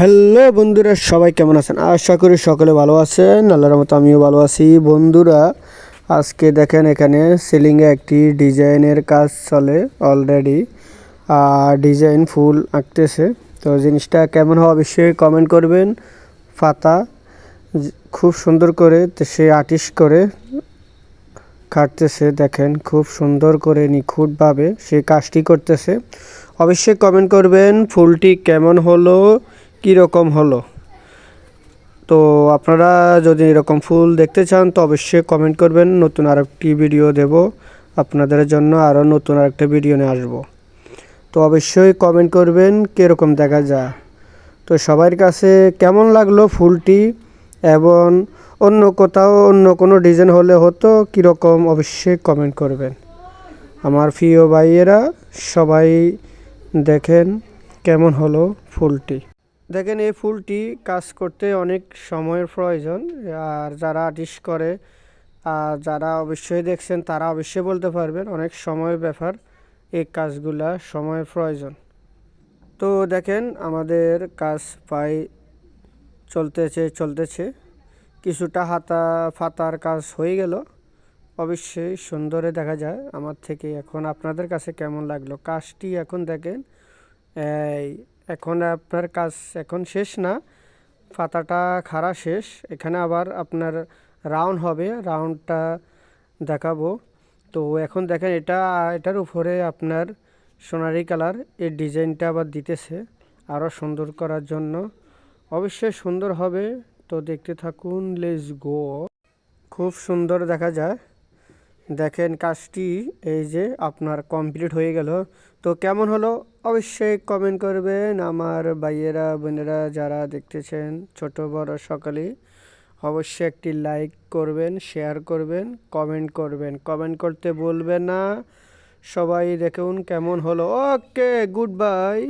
Hello বন্ধুরা, সবাই কেমন আছেন? আশা করি সকলে ভালো আছেন। আল্লাহর মতো আমিও ভালো আছি। বন্ধুরা, আজকে দেখেন এখানে সিলিংয়ে একটি ডিজাইনের কাজ চলে অলরেডি। ডিজাইন ফুল আঁকতেছে। তো জিনিসটা কেমন হয় অবশ্যই কমেন্ট করবেন। পাতা খুব সুন্দর করে সে আর্টিস্ট করে কাটতেছে, দেখেন খুব সুন্দর করে নিখুঁতভাবে সে কাজটি করতেছে। অবশ্যই কমেন্ট করবেন ফুলটি কেমন হলো, কীরকম হলো। তো আপনারা যদি এরকম ফুল দেখতে চান তো অবশ্যই কমেন্ট করবেন। নতুন আরেকটি ভিডিও দেব আপনাদের জন্য, আরও নতুন আরেকটা ভিডিও নিয়ে আসবো। তো অবশ্যই কমেন্ট করবেন কীরকম দেখা যায়। তো সবার কাছে কেমন লাগলো ফুলটি, এবং অন্য কোথাও অন্য কোনো ডিজাইন হলে হতো কীরকম অবশ্যই কমেন্ট করবেন। আমার প্রিয় ভাইয়েরা সবাই দেখেন কেমন হলো ফুলটি। দেখেন এই ফুলটি কাজ করতে অনেক সময়ের প্রয়োজন। আর যারা আর্টিস্ট করে আর যারা অবশ্যই দেখছেন তারা অবশ্যই বলতে পারবেন অনেক সময়ের ব্যাপার, এই কাজগুলা সময়ের প্রয়োজন। তো দেখেন আমাদের কাজ প্রায় চলতেছে কিছুটা ফাতার কাজ হয়ে গেল। অবশ্যই সুন্দরে দেখা যায় আমার থেকে। এখন আপনাদের কাছে কেমন লাগলো কাজটি? এখন দেখেন এখন আপনার কাজ এখন শেষ না, পাতাটা খাড়া শেষ। এখানে আবার আপনার রাউন্ড হবে, রাউন্ডটা দেখাবো। তো এখন দেখেন এটার উপরে আপনার সোনালি কালার এই ডিজাইনটা আবার দিতেছে আরও সুন্দর করার জন্য। অবশ্যই সুন্দর হবে, তো দেখতে থাকুন, লেটস গো। খুব সুন্দর দেখা যায়। দেখেন কাজটি এই যে আপনার কমপ্লিট হয়ে গেল। তো কেমন হলো অবশ্যই কমেন্ট করবেন আমার ভাইয়েরা বোনেরা যারা দেখতেছেন, ছোট বড় সকলেই। অবশ্যই একটি লাইক করবেন, শেয়ার করবেন, কমেন্ট করতে বলবেন না। সবাই দেখুন কেমন হলো। ওকে, গুড বাই।